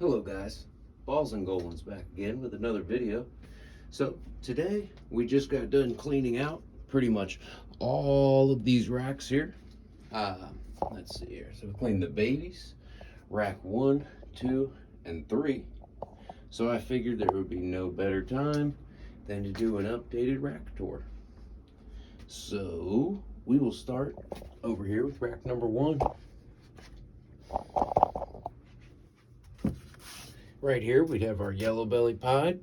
Hello guys, Balls and Goldens back again with another video. So today we just got done cleaning out pretty much all of these racks here. Let's see here. So we cleaned the babies, rack 1, 2, and 3. So I figured there would be no better time than to do an updated rack tour. So we will start over here with rack number 1. Right here, we'd have our yellow belly pied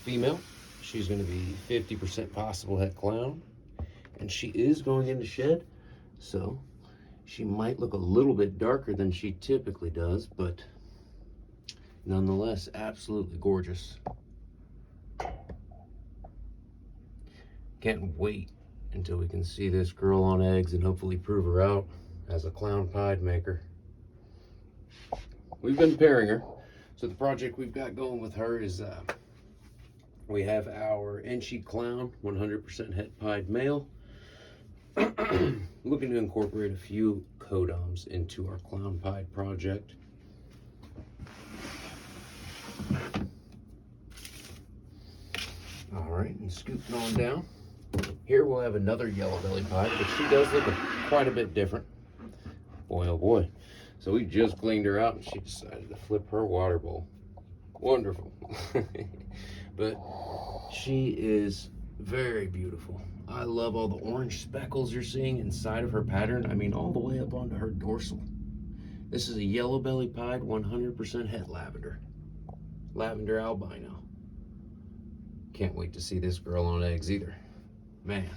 female. She's going to be 50% possible het clown, and she is going into shed, so she might look a little bit darker than she typically does, but nonetheless, absolutely gorgeous. Can't wait until we can see this girl on eggs and hopefully prove her out as a clown pied maker. We've been pairing her. So the project we've got going with her is we have our Enchi Clown 100% het pied male. Looking to incorporate a few codoms into our clown pied project. All right, and scooting on down. Here we'll have another yellow belly pied, but she does look quite a bit different. Boy, oh boy. So we just cleaned her out and she decided to flip her water bowl. Wonderful. But she is very beautiful. I love all the orange speckles you're seeing inside of her pattern. I mean, all the way up onto her dorsal. This is a yellow belly pied 100% het lavender. Lavender albino. Can't wait to see this girl on eggs either. Man,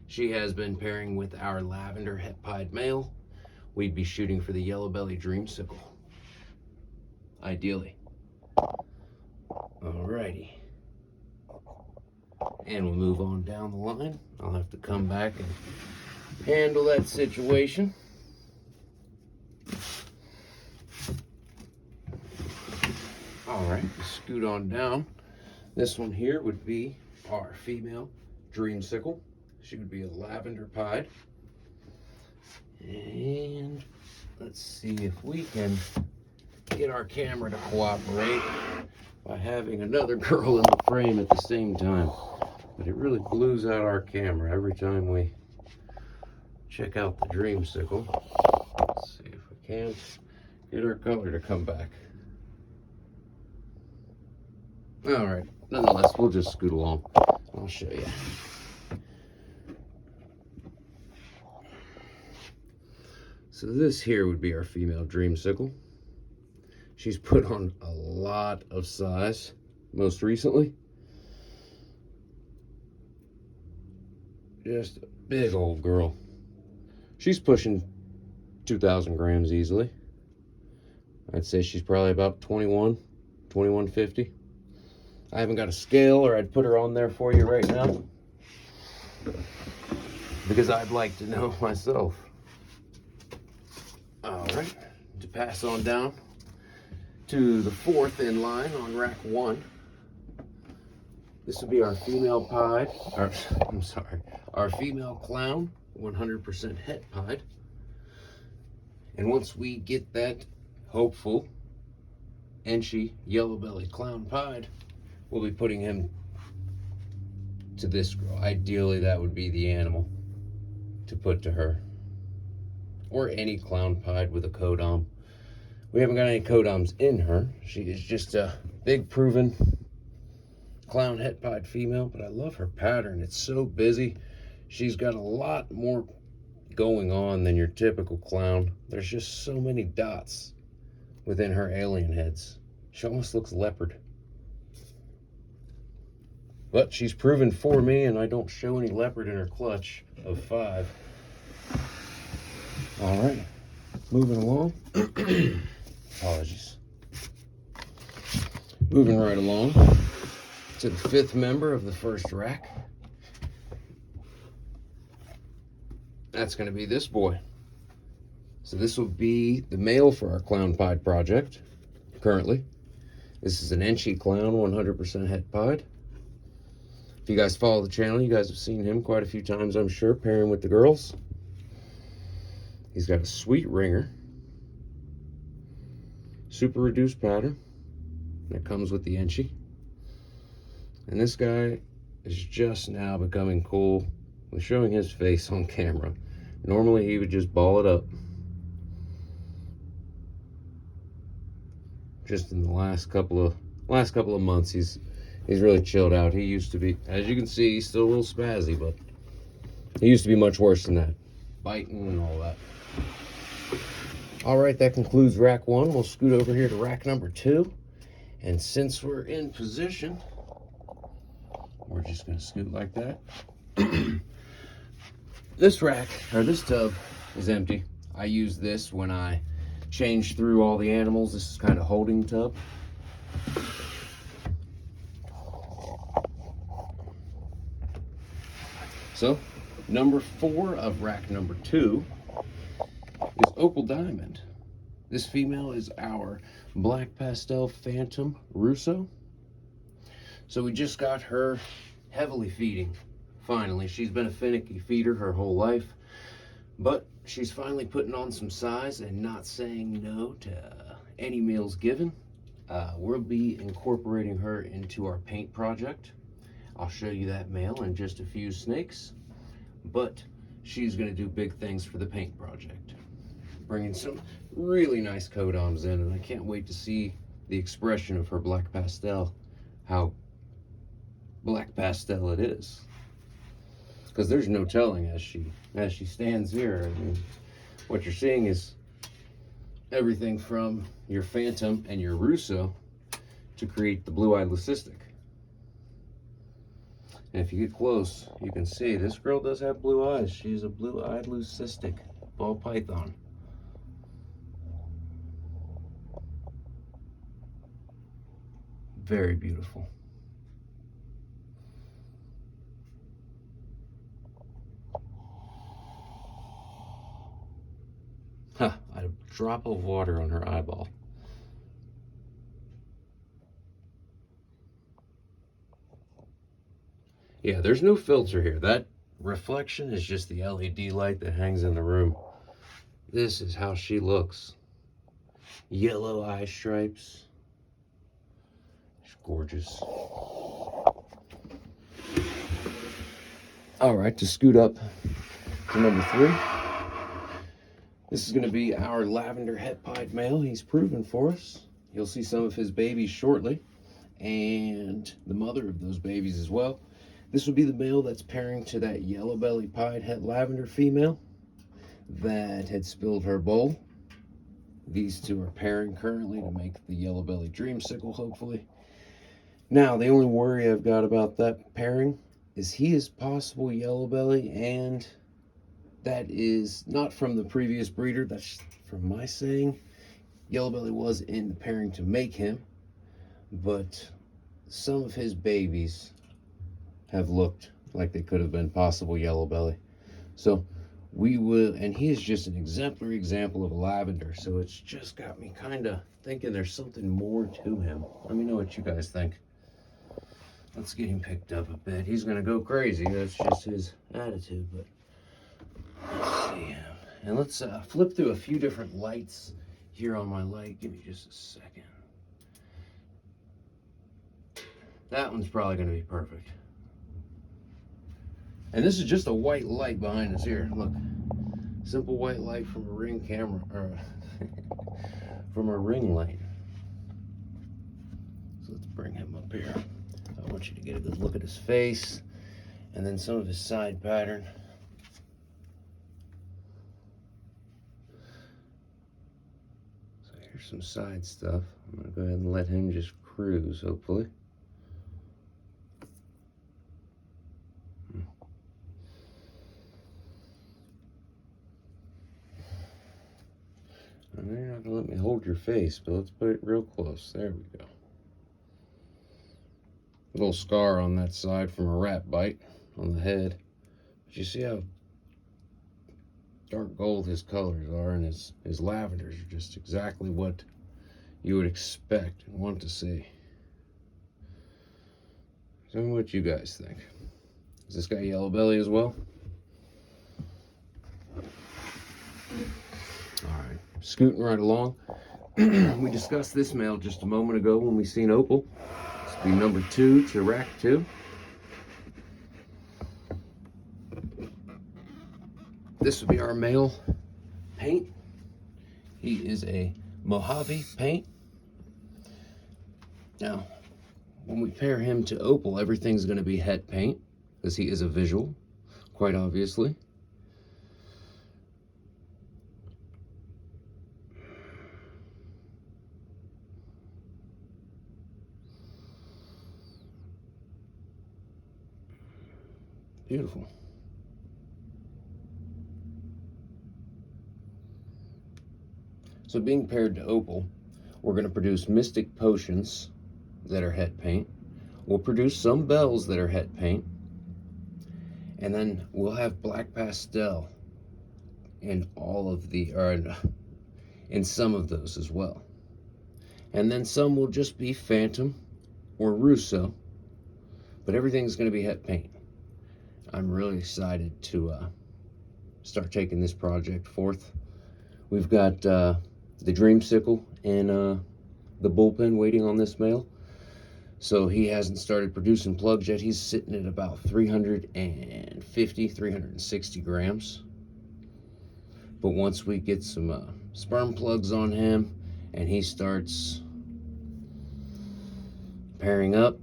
she has been pairing with our lavender het pied male. We'd be shooting for the yellow belly dreamsicle, ideally. Alrighty, and we'll move on down the line. I'll have to come back and handle that situation. Alright, scoot on down. This one here would be our female dreamsicle. She would be a lavender pied. And let's see if we can get our camera to cooperate by having another girl in the frame at the same time. But it really blues out our camera every time we check out the dreamsicle. Let's see if we can't get our color to come back. All right, nonetheless, we'll just scoot along. I'll show you. So this here would be our female dreamsicle. She's put on a lot of size most recently. Just a big old girl. She's pushing 2,000 grams easily. I'd say she's probably about 2150. I haven't got a scale, or I'd put her on there for you right now, because I'd like to know myself. All right, to pass on down to the 4th in line on rack 1. This would be our female pied, or I'm sorry, our female clown, 100% het pied. And once we get that hopeful Enchi yellow belly clown pied, we'll be putting him to this girl. Ideally, that would be the animal to put to her. Or any clown pied with a codom. We haven't got any codoms in her. She is just a big proven clown het pied female, but I love her pattern. It's so busy. She's got a lot more going on than your typical clown. There's just so many dots within her alien heads. She almost looks leopard. But she's proven for me, and I don't show any leopard in her clutch of 5. All right, moving along. Apologies. Moving right along to the 5th member of the first rack. That's going to be this boy. So this will be the male for our clown pied project currently. This is an Enchi clown, 100% het pied. If you guys follow the channel, you guys have seen him quite a few times, I'm sure, pairing with the girls. He's got a sweet ringer. super reduced pattern that comes with the Enchi. And this guy is just now becoming cool with showing his face on camera. Normally he would just ball it up. Just in the last couple of months, he's really chilled out. He used to be, as you can see, he's still a little spazzy, but he used to be much worse than that, biting and all that. All right, that concludes rack 1. We'll scoot over here to rack number 2, and since we're in position, we're just going to scoot like that. This rack, or this tub, is empty. I use this when I change through all the animals. This is kind of holding tub. So, number 4 of rack number 2 is Opal Diamond. This female is our Black Pastel Phantom Russo. So we just got her heavily feeding. Finally, she's been a finicky feeder her whole life, but she's finally putting on some size and not saying no to any meals given. We'll be incorporating her into our paint project. I'll show you that male in just a few snakes, but she's going to do big things for the paint project, bringing some really nice codons in, and I can't wait to see the expression of her black pastel, how black pastel it is, because there's no telling as she stands here. I mean, what you're seeing is everything from your Phantom and your Russo to create the blue-eyed leucistic. And if you get close, you can see this girl does have blue eyes. She's a blue-eyed leucistic ball python. Very beautiful. Huh, a drop of water on her eyeball. Yeah, there's no filter here. That reflection is just the LED light that hangs in the room. This is how she looks. Yellow eye stripes. She's gorgeous. All right, to scoot up to number 3. This is going to be our lavender het pied male. He's proven for us. You'll see some of his babies shortly, and the mother of those babies as well. This would be the male that's pairing to that yellow belly pied het lavender female that had spilled her bowl. These two are pairing currently to make the yellow belly dreamsicle, hopefully. Now, the only worry I've got about that pairing is he is possible yellow belly, and that is not from the previous breeder. That's from my saying. Yellow belly was in the pairing to make him, but some of his babies have looked like they could have been possible yellow belly. So we will, and he is just an exemplary example of a lavender. So it's just got me kind of thinking there's something more to him. Let me know what you guys think. Let's get him picked up a bit. He's gonna go crazy. That's just his attitude, but let's see him. And let's flip through a few different lights here on my light. Give me just a second. That one's probably gonna be perfect. And this is just a white light behind us here. Look, simple white light from a ring camera, or from a ring light. So let's bring him up here. I want you to get a good look at his face, and then some of his side pattern. So here's some side stuff. I'm gonna go ahead and let him just cruise, hopefully. And you're not gonna let me hold your face, but let's put it real close. There we go. A little scar on that side from a rat bite on the head. But you see how dark gold his colors are, and his lavenders are just exactly what you would expect and want to see. Tell me what you guys think. Is this guy yellow belly as well? All right, scooting right along. We discussed this male just a moment ago when we seen Opal. This will be number 2 to rack 2. This will be our male paint. He is a Mojave paint. Now, when we pair him to Opal, everything's going to be het paint, because he is a visual, quite obviously. Beautiful. So being paired to Opal, we're going to produce Mystic Potions that are het paint. We'll produce some bells that are het paint. And then we'll have Black Pastel in all of the, or in some of those as well. And then some will just be Phantom or Russo, but everything's going to be het paint. I'm really excited to start taking this project forth. We've got the Dreamsicle in the bullpen waiting on this male. So he hasn't started producing plugs yet. He's sitting at about 350, 360 grams. But once we get some sperm plugs on him and he starts pairing up,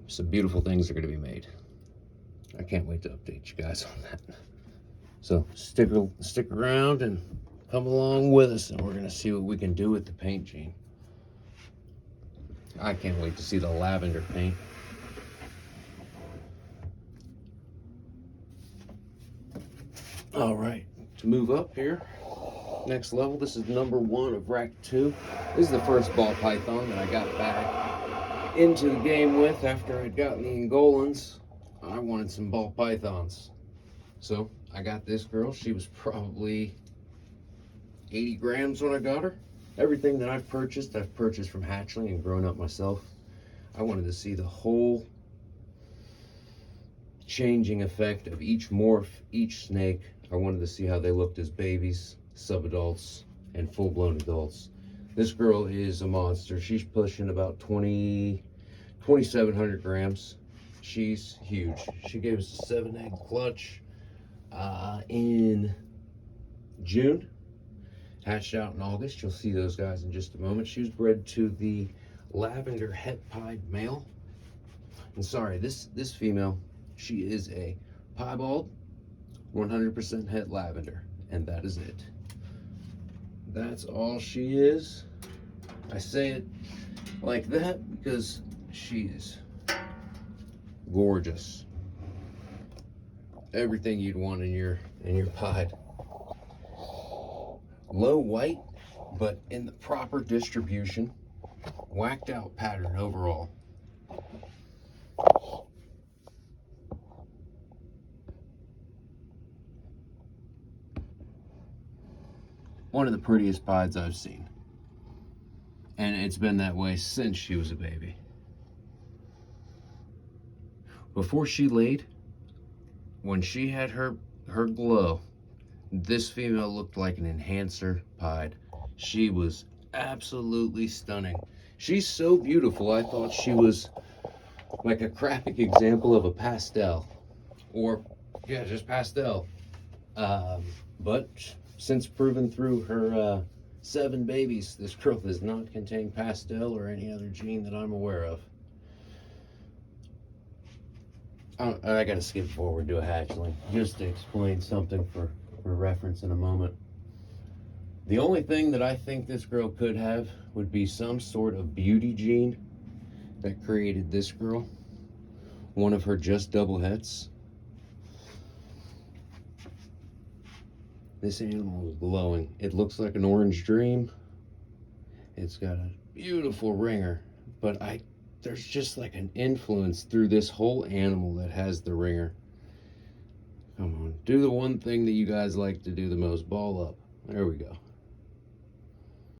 some beautiful things are going to be made. I can't wait to update you guys on that. So stick around and come along with us, and we're going to see what we can do with the paint gene. I can't wait to see the lavender paint. All right, to move up here, next level, this is number 1 of rack 2. This is the first ball python that I got back into the game with after I'd gotten the Angolans. I wanted some ball pythons. So I got this girl. She was probably 80 grams when I got her. Everything that I've purchased from hatchling and grown up myself. I wanted to see the whole changing effect of each morph, each snake. I wanted to see how they looked as babies, subadults, and full-blown adults. This girl is a monster. She's pushing about 2,700 grams. She's huge. She gave us a 7-egg clutch in June. Hatched out in August. You'll see those guys in just a moment. She was bred to the lavender het pied male. And sorry, this female, she is a piebald, 100% het lavender, and that is it. That's all she is. I say it like that because she is gorgeous. Everything you'd want in your pied. Low white, but in the proper distribution. Whacked out pattern overall. One of the prettiest pieds I've seen. And it's been that way since she was a baby. Before she laid, when she had her glow, this female looked like an enhancer pied. She was absolutely stunning. She's so beautiful, I thought she was like a graphic example of a pastel. Or, yeah, just pastel. But since proven through her 7 babies, this girl does not contain pastel or any other gene that I'm aware of. I gotta skip forward to a hatchling just to explain something for reference in a moment. The only thing that I think this girl could have would be some sort of beauty gene that created this girl. One of her just double hets. This animal is glowing. It looks like an orange dream. It's got a beautiful ringer, but there's just like an influence through this whole animal that has the ringer. Come on, do the one thing that you guys like to do the most. Ball up. There we go.